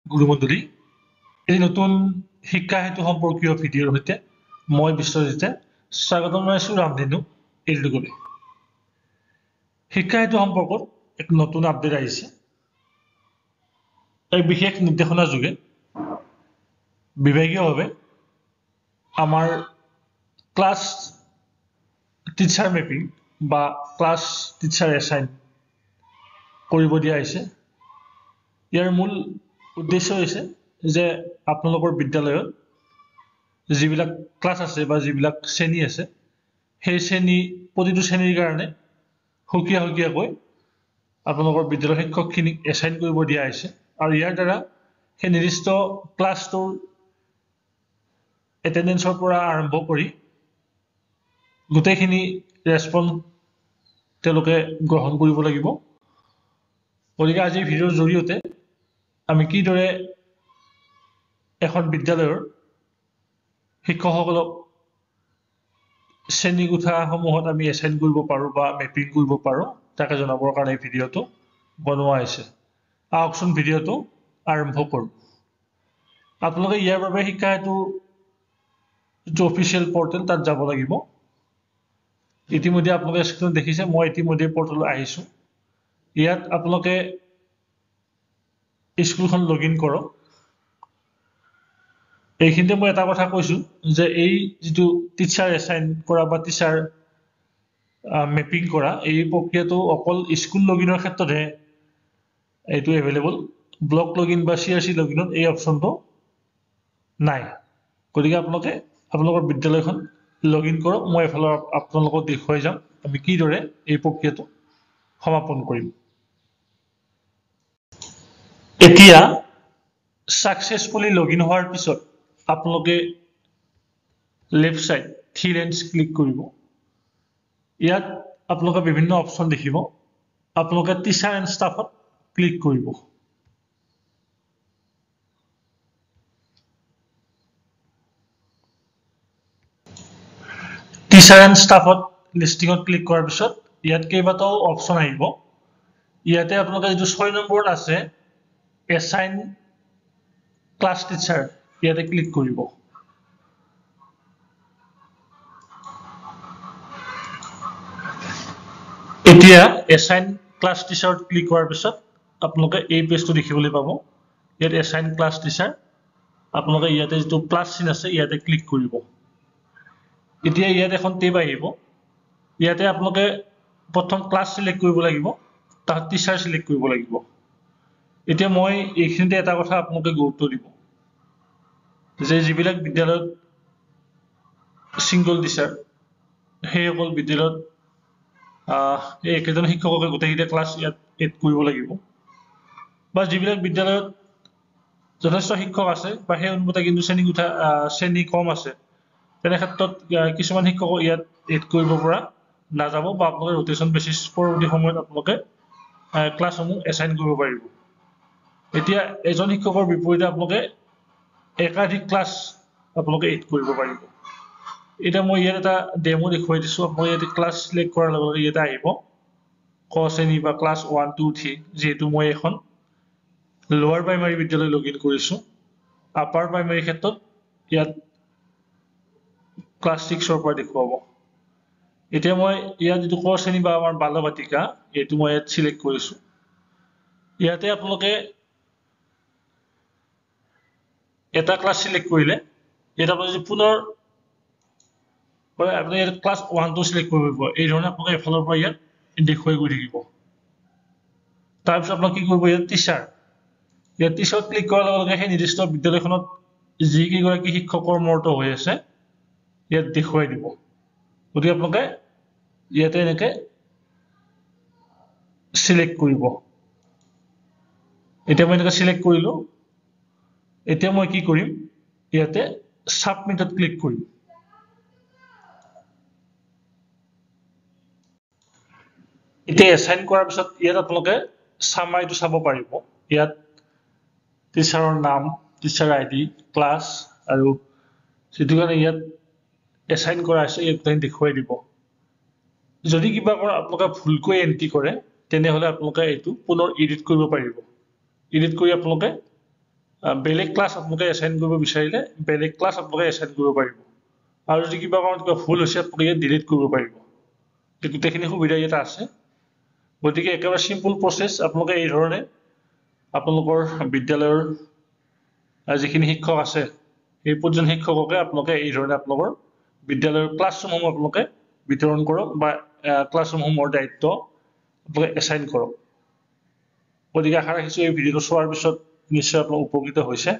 গুৰুমণ্ডলী এই নতুন শিক্ষা হেতু সম্পৰ্কীয় ভিডিঅ'ৰ সৈতে মই বিশ্বজিতে স্বাগতম জনাইছো ৰামধেনু এডুকেটলৈ। শিক্ষা হেতু সম্পৰ্কত এক নতুন আপডেট আহিছে। এই বিশেষ নিৰ্দেশনা যোগে বিভাগীয়ভাৱে আমাৰ ক্লাছ টিচাৰ মেপিং বা ক্লাছ টিচাৰ এছাইন কৰিব দিয়া হৈছে। ইয়াৰ মূল উদ্দেশ্য হৈছে যে আপোনালোকৰ বিদ্যালয়ত যিবিলাক ক্লাছ আছে বা যিবিলাক শ্ৰেণী আছে সেই শ্ৰেণী প্ৰতিটো শ্ৰেণীৰ কাৰণে সুকীয়াকৈ আপোনালোকৰ বিদ্যালয়ৰ শিক্ষকখিনিক এছাইন কৰিব দিয়া হৈছে আৰু ইয়াৰ দ্বাৰা সেই নিৰ্দিষ্ট ক্লাছটোৰ এটেণ্ডেঞ্চৰ পৰা আৰম্ভ কৰি গোটেইখিনি ৰেছপন্স তেওঁলোকে গ্ৰহণ কৰিব লাগিব। গতিকে আজিৰ ভিডিঅ'ৰ জৰিয়তে আমি কিদৰে এখন বিদ্যালয়ৰ শিক্ষকসকলক শ্ৰেণীকোঠাসমূহত আমি এছাইন কৰিব পাৰোঁ বা মেপিং কৰিব পাৰোঁ তাকে জনাবৰ কাৰণে এই ভিডিঅ'টো বনোৱা হৈছে। আহকচোন ভিডিঅ'টো আৰম্ভ কৰোঁ। আপোনালোকে ইয়াৰ বাবে শিক্ষা হেতু যিটো অফিচিয়েল পৰ্টেল তাত যাব লাগিব। ইতিমধ্যে আপোনালোকে স্ক্ৰীনত দেখিছে মই ইতিমধ্যে পৰ্টেলত আহিছোঁ। ইয়াত আপোনালোকে স্কুলখন লগ ইন কৰক। এইখিনিতে মই এটা কথা কৈছোঁ যে এই যিটো টিচাৰ এছাইন কৰা বা টিচাৰ মেপিং কৰা এই প্ৰক্ৰিয়াটো অকল স্কুল লগ ইনৰ ক্ষেত্ৰতহে এইটো এভেইলেবল। ব্লক লগ ইন বা CRC লগ ইনত এই অপশ্যনটো নাই। গতিকে আপোনালোকে আপোনালোকৰ বিদ্যালয়খন লগ ইন কৰক। মই এফালে আপোনালোকক দেখুৱাই যাম আমি কিদৰে এই প্ৰক্ৰিয়াটো সমাপন কৰিম। এতিয়া ছাকচেছফুলি লগ ইন হোৱাৰ পিছত আপোনালোকে left side three lines click কৰিব। ইয়াত আপোনালোকে বিভিন্ন অপশ্যন দেখিব। আপোনালোকে টিচাৰ এণ্ড ষ্টাফত ক্লিক কৰিব। টিচাৰ এণ্ড ষ্টাফত লিষ্টিঙত ক্লিক কৰাৰ পিছত ইয়াত কেইবাটাও অপশ্যন আহিব। ইয়াতে আপোনালোকে যিটো 6 নম্বৰত আছে এছাইন ক্লাছ টিচাৰ ইয়াতে ক্লিক কৰিব। এতিয়া এছাইন ক্লাছ টিচাৰত ক্লিক কৰাৰ পিছত আপোনালোকে এই পেজটো দেখিবলৈ পাব। ইয়াত এছাইন ক্লাছ টিচাৰ আপোনালোকে ইয়াতে যিটো প্লাছ চিন আছে ইয়াতে ক্লিক কৰিব। এতিয়া ইয়াত এখন টেব আহিব। ইয়াতে আপোনালোকে প্ৰথম ক্লাছ চিলেক্ট কৰিব লাগিব, তাত টিচাৰ চিলেক্ট কৰিব লাগিব। এতিয়া মই এইখিনিতে এটা কথা আপোনালোকে গুৰুত্ব দিব যে যিবিলাক বিদ্যালয়ত ছিংগল টিচাৰ সেইসকল বিদ্যালয়ত এই একেজন শিক্ষককে গোটেইকেইটা ক্লাছ ইয়াত এড কৰিব লাগিব বা যিবিলাক বিদ্যালয়ত যথেষ্ট শিক্ষক আছে বা সেই অনুপাতে কিন্তু শ্ৰেণী কম আছে তেনে ক্ষেত্ৰত কিছুমান শিক্ষকক ইয়াত এড কৰিব পৰা নাযাব বা আপোনালোকে ৰোটেশ্যন বেচিছ পৰৱৰ্তী সময়ত আপোনালোকে ক্লাছসমূহ এছাইন কৰিব পাৰিব। এতিয়া এজন শিক্ষকৰ বিপৰীতে আপোনালোকে একাধিক ক্লাছ আপোনালোকে এড কৰিব পাৰিব। এতিয়া মই ইয়াত এটা ডেমো দেখুৱাই দিছোঁ। মই ইয়াতে ক্লাছ চিলেক্ট কৰাৰ লগে লগে ইয়াতে আহিব ক শ্ৰেণী বা ক্লাছ 1, 2, 3। যিহেতু মই এখন লোৱাৰ প্ৰাইমাৰী বিদ্যালয় লগ ইন কৰিছোঁ। আপাৰ প্ৰাইমাৰী ক্ষেত্ৰত ইয়াত ক্লাছ 6ৰ পৰা দেখুৱাব। এতিয়া মই ইয়াত যিটো ক শ্ৰেণী বা আমাৰ বাল বাটিকা এইটো মই ইয়াত চিলেক্ট কৰিছোঁ। ইয়াতে আপোনালোকে এটা ক্লাছ চিলেক্ট কৰিলে ইয়াত আপোনালোকে পুনৰ আপুনি ইয়াত ক্লাছ 1, 2 চিলেক্ট কৰিব পাৰিব। এই ধৰণে আপোনালোকে এফালৰ পৰা ইয়াত দেখুৱাই গৈ থাকিব। তাৰপিছত আপোনালোকে কি কৰিব ইয়াত টিচাৰ। ইয়াত টিচাৰত ক্লিক কৰাৰ লগে লগে সেই নিৰ্দিষ্ট বিদ্যালয়খনত যিকেইগৰাকী শিক্ষক কৰ্মৰত হৈ আছে ইয়াত দেখুৱাই দিব। গতিকে আপোনালোকে ইয়াতে এনেকৈ চিলেক্ট কৰিব। এতিয়া মই এনেকৈ চিলেক্ট কৰিলোঁ। এতিয়া মই কি কৰিম ইয়াতে ছাবমিটত ক্লিক কৰিম। এতিয়া এছাইন কৰাৰ পিছত ইয়াত আপোনালোকে ছামাৰীটো চাব পাৰিব। ইয়াত টিচাৰৰ নাম, টিচাৰ ID, ক্লাছ আৰু যিটো কাৰণে ইয়াত এছাইন কৰা আছে ইয়াত দেখুৱাই দিব। যদি কিবা আপোনালোকে ভুলকৈ এণ্ট্ৰি কৰে তেনেহ'লে আপোনালোকে এইটো পুনৰ এডিট কৰিব পাৰিব। এডিট কৰি আপোনালোকে বেলেগ ক্লাছ আপোনালোকে এছাইন কৰিব বিচাৰিলে বেলেগ ক্লাছ আপোনালোকে এছাইন কৰিব পাৰিব আৰু যদি কিবা কাৰণত কিবা ভুল হৈছে আপোনালোকে ডিলিট কৰিব পাৰিব গোটেইখিনি সুবিধা ইয়াত আছে গতিকে একেবাৰে চিম্পল প্ৰচেছ আপোনালোকে এই ধৰণে আপোনালোকৰ বিদ্যালয়ৰ যিখিনি শিক্ষক আছে এই প্ৰতিজন শিক্ষককে আপোনালোকে এই ধৰণে আপোনালোকৰ বিদ্যালয়ৰ ক্লাছৰুমসমূহ আপোনালোকে বিতৰণ কৰক বা ক্লাছৰুমসমূহৰ দায়িত্ব আপোনালোকে এছাইন কৰক গতিকে আশা ৰাখিছোঁ এই ভিডিঅ'টো চোৱাৰ পিছত নিশ্চয় আপোনালোক উপকৃত হৈছে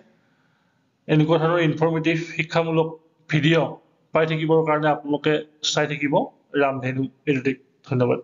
এনেকুৱা ধৰণৰ ইনফৰ্মেটিভ শিক্ষামূলক ভিডিঅ' পাই থাকিবৰ কাৰণে আপোনালোকে চাই থাকিব ৰামধেনু এডুটেক ধন্যবাদ